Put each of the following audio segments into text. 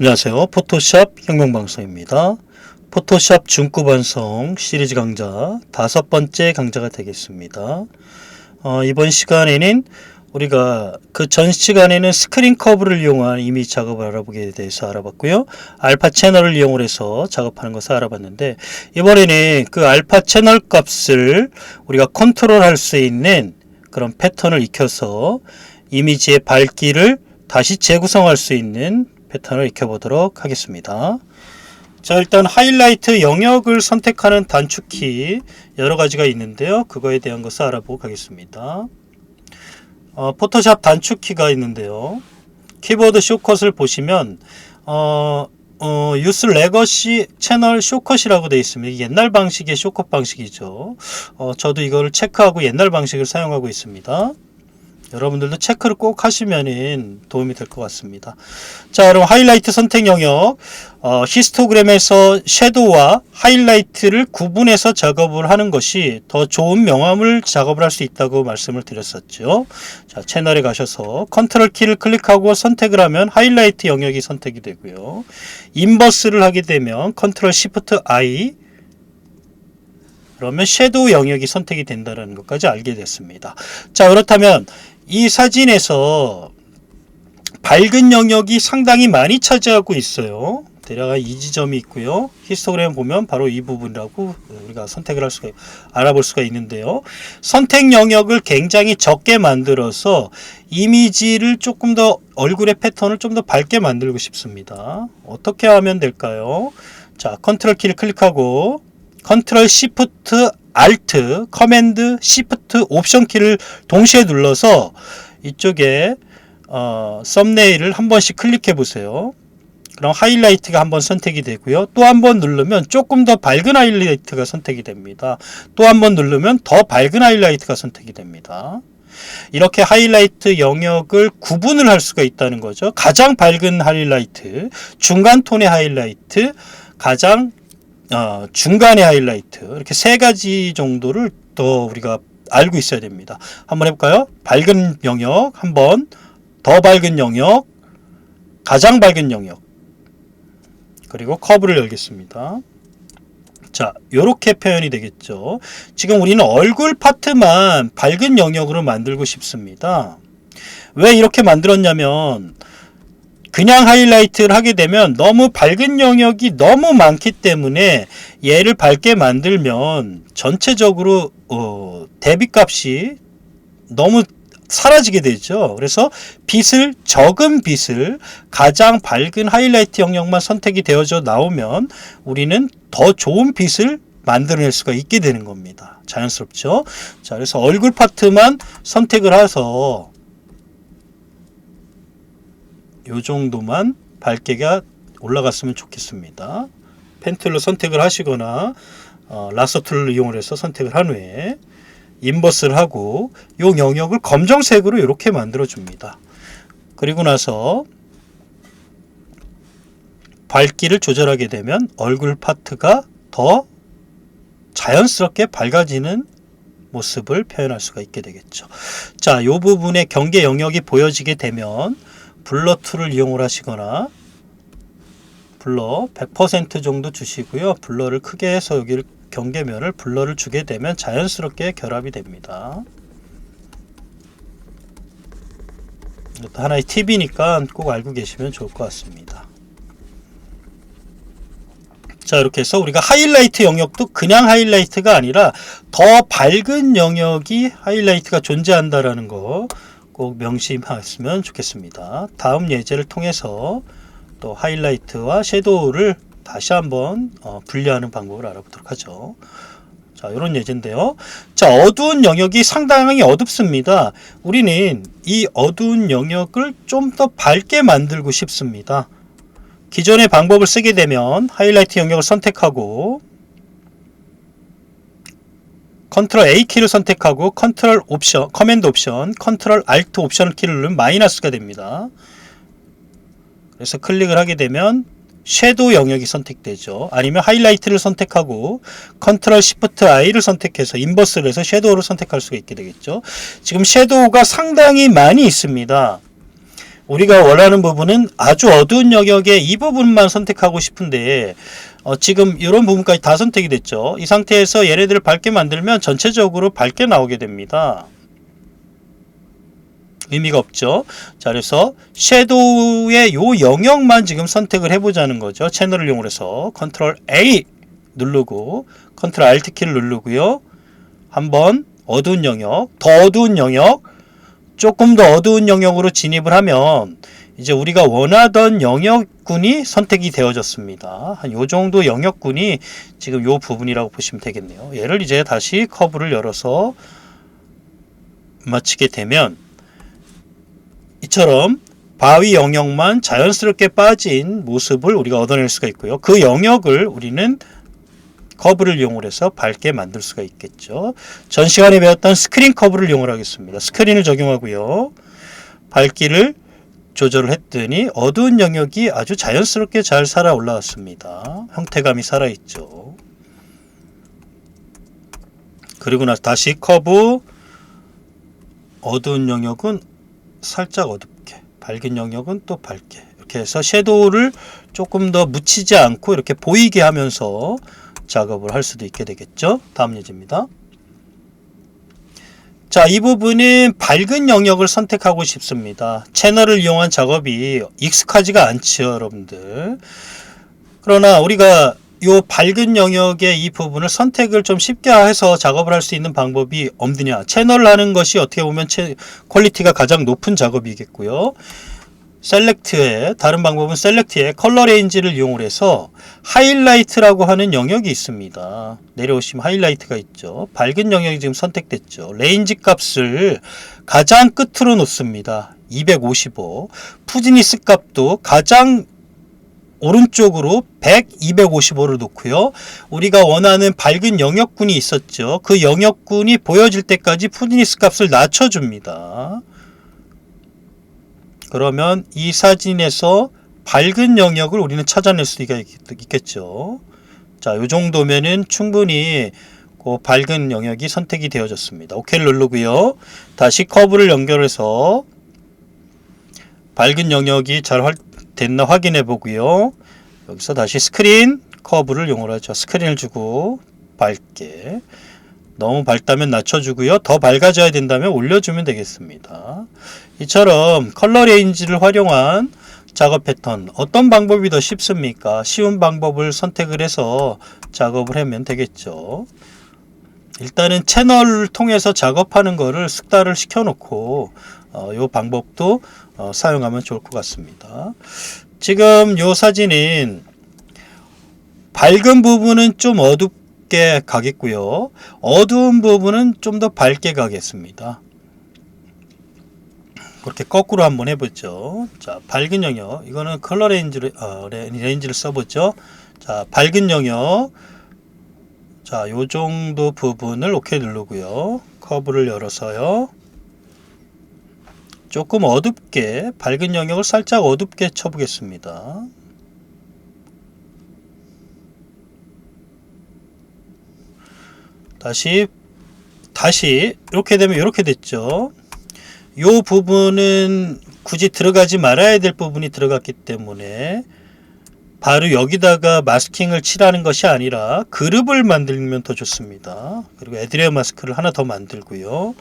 안녕하세요. 포토샵 혁명방송입니다. 포토샵 중급 완성 시리즈 강좌 5번째 강좌가 되겠습니다. 이번 시간에는 우리가 그 전 시간에는 스크린 커브를 이용한 이미지 작업을 알아보게 대해서 알아봤고요. 알파 채널을 이용해서 작업하는 것을 알아봤는데, 이번에는 그 알파 채널 값을 우리가 컨트롤할 수 있는 그런 패턴을 익혀서 이미지의 밝기를 다시 재구성할 수 있는 패턴을 익혀보도록 하겠습니다. 자, 일단 하이라이트 영역을 선택하는 단축키 여러 가지가 있는데요. 그거에 대한 것을 알아보고 가겠습니다. 포토샵 단축키가 있는데요. 키보드 숏컷을 보시면 유스 레거시 채널 숏컷이라고 되어 있습니다. 옛날 방식의 숏컷 방식이죠. 저도 이거를 체크하고 옛날 방식을 사용하고 있습니다. 여러분들도 체크를 꼭 하시면 도움이 될 것 같습니다. 자, 그럼 하이라이트 선택 영역, 히스토그램에서 섀도우와 하이라이트를 구분해서 작업을 하는 것이 더 좋은 명암을 작업을 할 수 있다고 말씀을 드렸었죠. 자, 채널에 가셔서 컨트롤 키를 클릭하고 선택을 하면 하이라이트 영역이 선택이 되고요. 인버스를 하게 되면 컨트롤 시프트 I, 그러면 섀도우 영역이 선택이 된다는 것까지 알게 됐습니다. 자, 그렇다면 이 사진에서 밝은 영역이 상당히 많이 차지하고 있어요. 대략 이 지점이 있고요. 히스토그램 보면 바로 이 부분이라고 우리가 선택을 할 수가, 알아볼 수가 있는데요. 선택 영역을 굉장히 적게 만들어서 이미지를 조금 더, 얼굴의 패턴을 좀 더 밝게 만들고 싶습니다. 어떻게 하면 될까요? 자, 컨트롤 키를 클릭하고 컨트롤 시프트 알트, 커맨드, 시프트, 옵션 키를 동시에 눌러서 이쪽에 썸네일을 한 번씩 클릭해 보세요. 그럼 하이라이트가 한번 선택이 되고요. 또 한 번 누르면 조금 더 밝은 하이라이트가 선택이 됩니다. 또 한 번 누르면 더 밝은 하이라이트가 선택이 됩니다. 이렇게 하이라이트 영역을 구분을 할 수가 있다는 거죠. 가장 밝은 하이라이트, 중간 톤의 하이라이트, 가장 중간의 하이라이트, 이렇게 세 가지 정도를 더 우리가 알고 있어야 됩니다. 한번 해볼까요? 밝은 영역, 한번 더 밝은 영역, 가장 밝은 영역, 그리고 커브를 열겠습니다. 자, 요렇게 표현이 되겠죠. 지금 우리는 얼굴 파트만 밝은 영역으로 만들고 싶습니다. 왜 이렇게 만들었냐면, 그냥 하이라이트를 하게 되면 너무 밝은 영역이 너무 많기 때문에 얘를 밝게 만들면 전체적으로 대비값이 너무 사라지게 되죠. 그래서 빛을, 적은 빛을 가장 밝은 하이라이트 영역만 선택이 되어져 나오면 우리는 더 좋은 빛을 만들어낼 수가 있게 되는 겁니다. 자연스럽죠? 자, 그래서 얼굴 파트만 선택을 해서 요 정도만 밝기가 올라갔으면 좋겠습니다. 펜툴로 선택을 하시거나 라서 툴을 이용해서 선택을 한 후에 인버스를 하고 요 영역을 검정색으로 이렇게 만들어 줍니다. 그리고 나서 밝기를 조절하게 되면 얼굴 파트가 더 자연스럽게 밝아지는 모습을 표현할 수가 있게 되겠죠. 자, 요 부분의 경계 영역이 보여지게 되면 블러 툴을 이용을 하시거나 블러 100% 정도 주시고요. 블러를 크게 해서 여기를 경계면을 블러를 주게 되면 자연스럽게 결합이 됩니다. 이것도 하나의 팁이니까 꼭 알고 계시면 좋을 것 같습니다. 자, 이렇게 해서 우리가 하이라이트 영역도 그냥 하이라이트가 아니라 더 밝은 영역이 하이라이트가 존재한다라는 거 꼭 명심하시면 좋겠습니다. 다음 예제를 통해서 또 하이라이트와 섀도우를 다시 한번 분리하는 방법을 알아보도록 하죠. 자, 이런 예제인데요. 자, 어두운 영역이 상당히 어둡습니다. 우리는 이 어두운 영역을 좀 더 밝게 만들고 싶습니다. 기존의 방법을 쓰게 되면 하이라이트 영역을 선택하고 컨트롤 A키를 선택하고 컨트롤 옵션, 커맨드 옵션, 컨트롤 알트 옵션 키를 누르면 마이너스가 됩니다. 그래서 클릭을 하게 되면 섀도우 영역이 선택되죠. 아니면 하이라이트를 선택하고 컨트롤 시프트 I를 선택해서 인버스를 해서 섀도우를 선택할 수가 있게 되겠죠. 지금 섀도우가 상당히 많이 있습니다. 우리가 원하는 부분은 아주 어두운 영역의 이 부분만 선택하고 싶은데 지금 이런 부분까지 다 선택이 됐죠. 이 상태에서 얘네들을 밝게 만들면 전체적으로 밝게 나오게 됩니다. 의미가 없죠. 자, 그래서 섀도우의 요 영역만 지금 선택을 해보자는 거죠. 채널을 이용해서 컨트롤 A 누르고 컨트롤 Alt 키를 누르고요. 한번 어두운 영역, 더 어두운 영역, 조금 더 어두운 영역으로 진입을 하면 이제 우리가 원하던 영역군이 선택이 되어졌습니다. 한 요 정도 영역군이 지금 요 부분이라고 보시면 되겠네요. 얘를 이제 다시 커브를 열어서 마치게 되면 이처럼 바위 영역만 자연스럽게 빠진 모습을 우리가 얻어낼 수가 있고요. 그 영역을 우리는 커브를 이용해서 밝게 만들 수가 있겠죠. 전 시간에 배웠던 스크린 커브를 이용하겠습니다. 스크린을 적용하고요. 밝기를 조절을 했더니 어두운 영역이 아주 자연스럽게 잘 살아 올라왔습니다. 형태감이 살아있죠. 그리고 나서 다시 커브, 어두운 영역은 살짝 어둡게, 밝은 영역은 또 밝게, 이렇게 해서 섀도우를 조금 더 묻히지 않고 이렇게 보이게 하면서 작업을 할 수도 있게 되겠죠. 다음 예제입니다. 자, 이 부분은 밝은 영역을 선택하고 싶습니다. 채널을 이용한 작업이 익숙하지가 않죠, 여러분들. 그러나 우리가 이 밝은 영역의 이 부분을 선택을 좀 쉽게 해서 작업을 할 수 있는 방법이 없느냐. 채널을 하는 것이 어떻게 보면 퀄리티가 가장 높은 작업이겠고요. 셀렉트에, 다른 방법은 셀렉트에 컬러 레인지를 이용을 해서 하이라이트라고 하는 영역이 있습니다. 내려오시면 하이라이트가 있죠. 밝은 영역이 지금 선택됐죠. 레인지 값을 가장 끝으로 놓습니다. 255. 푸지니스 값도 가장 오른쪽으로 100, 255를 놓고요. 우리가 원하는 밝은 영역군이 있었죠. 그 영역군이 보여질 때까지 푸지니스 값을 낮춰줍니다. 그러면 이 사진에서 밝은 영역을 우리는 찾아낼 수가 있겠죠. 자, 요 정도면은 충분히 그 밝은 영역이 선택이 되어졌습니다. OK를 누르고요. 다시 커브를 연결해서 밝은 영역이 잘 됐나 확인해 보고요. 여기서 다시 스크린 커브를 이용하죠. 스크린을 주고 밝게, 너무 밝다면 낮춰주고요. 더 밝아져야 된다면 올려주면 되겠습니다. 이처럼 컬러 레인지를 활용한 작업 패턴, 어떤 방법이 더 쉽습니까? 쉬운 방법을 선택을 해서 작업을 하면 되겠죠. 일단은 채널을 통해서 작업하는 거를 습관을 시켜놓고 이 방법도 사용하면 좋을 것 같습니다. 지금 이 사진은 밝은 부분은 좀 어둡게 가겠고요. 어두운 부분은 좀 더 밝게 가겠습니다. 그렇게 거꾸로 한번 해보죠. 자, 밝은 영역, 이거는 컬러 레인지를 써보죠. 자, 밝은 영역, 자, 요 정도 부분을 OK 누르고요. 커브를 열어서요. 조금 어둡게, 밝은 영역을 살짝 어둡게 쳐보겠습니다. 다시 이렇게 되면 이렇게 됐죠. 요 부분은 굳이 들어가지 말아야 될 부분이 들어갔기 때문에 바로 여기다가 마스킹을 칠하는 것이 아니라 그룹을 만들면 더 좋습니다. 그리고 애드레어 마스크를 하나 더 만들고요.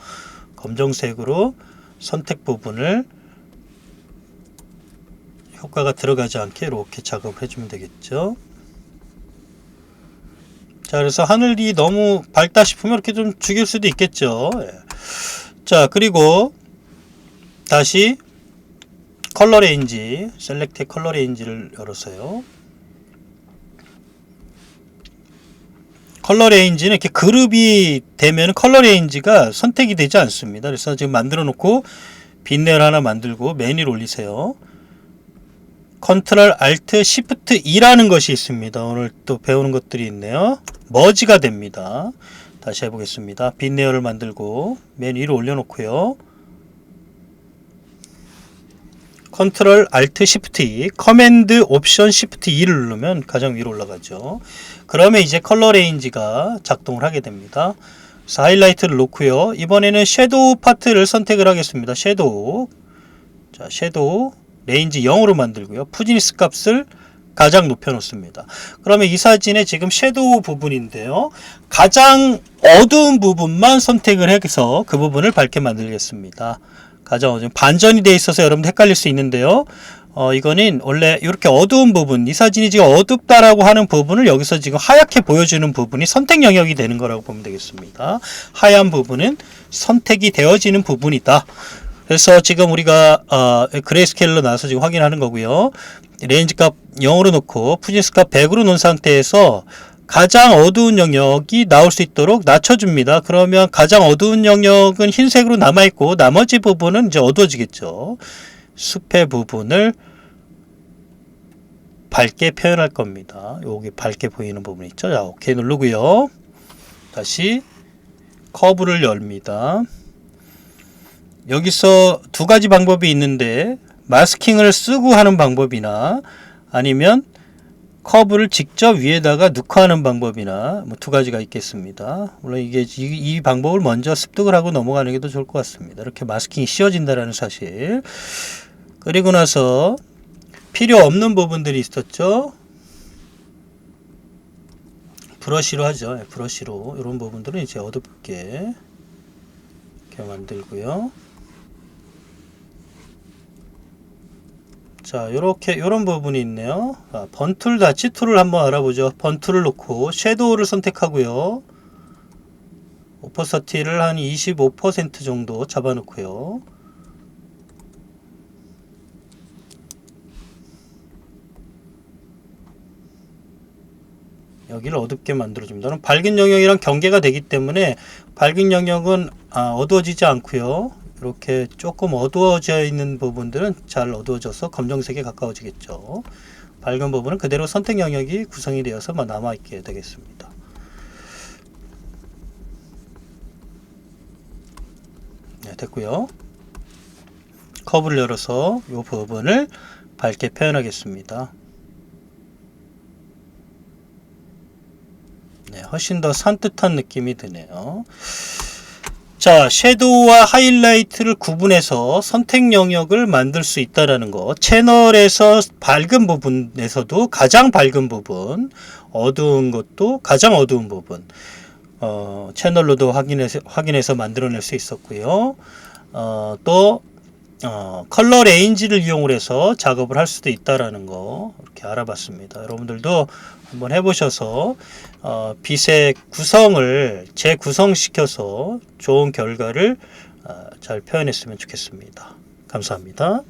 검정색으로 선택 부분을 효과가 들어가지 않게 이렇게 작업을 해주면 되겠죠. 자, 그래서 하늘이 너무 밝다 싶으면 이렇게 좀 죽일 수도 있겠죠. 자, 그리고 다시 컬러 레인지, 셀렉트 컬러 레인지를 열어서요. 컬러 레인지는 이렇게 그룹이 되면 컬러 레인지가 선택이 되지 않습니다. 그래서 지금 만들어 놓고 빈내를 하나 만들고 메뉴를 올리세요. 컨트롤 알트 시프트 E라는 것이 있습니다. 오늘 또 배우는 것들이 있네요. 머지가 됩니다. 다시 해보겠습니다. 빈내어를 만들고 맨 위로 올려놓고요. 컨트롤 알트 시프트 E, 커맨드 옵션 시프트 E를 누르면 가장 위로 올라가죠. 그러면 이제 컬러 레인지가 작동을 하게 됩니다. 그래서 하이라이트를 놓고요. 이번에는 섀도우 파트를 선택을 하겠습니다. 섀도우 자, 섀도우 레인지 0으로 만들고요. 푸지니스 값을 가장 높여 놓습니다. 그러면 이 사진의 지금 섀도우 부분인데요. 가장 어두운 부분만 선택을 해서 그 부분을 밝게 만들겠습니다. 가장 어두운 반전이 되어 있어서 여러분들 헷갈릴 수 있는데요. 이거는 원래 이렇게 어두운 부분, 이 사진이 지금 어둡다라고 하는 부분을 여기서 지금 하얗게 보여주는 부분이 선택 영역이 되는 거라고 보면 되겠습니다. 하얀 부분은 선택이 되어지는 부분이다. 그래서 지금 우리가 그레이스케일로 나와서 지금 확인하는 거고요. 레인지 값 0으로 놓고 푸지니스 값 100으로 놓은 상태에서 가장 어두운 영역이 나올 수 있도록 낮춰줍니다. 그러면 가장 어두운 영역은 흰색으로 남아있고 나머지 부분은 이제 어두워지겠죠. 숲의 부분을 밝게 표현할 겁니다. 여기 밝게 보이는 부분 있죠. 자, 오케이 누르고요. 다시 커브를 열입니다. 여기서 두 가지 방법이 있는데 마스킹을 쓰고 하는 방법이나 아니면 커브를 직접 위에다가 넣고 하는 방법이나 뭐 두 가지가 있겠습니다. 물론 이게 이 방법을 먼저 습득을 하고 넘어가는 게 더 좋을 것 같습니다. 이렇게 마스킹이 씌워진다는 사실. 그리고 나서 필요 없는 부분들이 있었죠. 브러쉬로 하죠. 브러쉬로 이런 부분들은 이제 어둡게 이렇게 만들고요. 자, 요렇게 요런 부분이 있네요. 번툴 다치 툴을 한번 알아보죠. 번툴을 놓고 섀도우를 선택하고요. 오퍼서티를 한 25% 정도 잡아 놓고요. 여기를 어둡게 만들어줍니다. 밝은 영역이랑 경계가 되기 때문에 밝은 영역은 어두워지지 않고요. 이렇게 조금 어두워져 있는 부분들은 잘 어두워져서 검정색에 가까워지겠죠. 밝은 부분은 그대로 선택 영역이 구성이 되어서 남아있게 되겠습니다. 네, 됐고요. 커브를 열어서 이 부분을 밝게 표현하겠습니다. 네, 훨씬 더 산뜻한 느낌이 드네요. 자, 섀도우와 하이라이트를 구분해서 선택 영역을 만들 수 있다라는 거. 채널에서 밝은 부분에서도 가장 밝은 부분, 어두운 것도 가장 어두운 부분, 채널로도 확인해서 만들어낼 수 있었고요. 또 컬러 레인지를 이용을 해서 작업을 할 수도 있다라는 거 이렇게 알아봤습니다. 여러분들도 한번 해보셔서 빛의 구성을 재구성시켜서 좋은 결과를 잘 표현했으면 좋겠습니다. 감사합니다.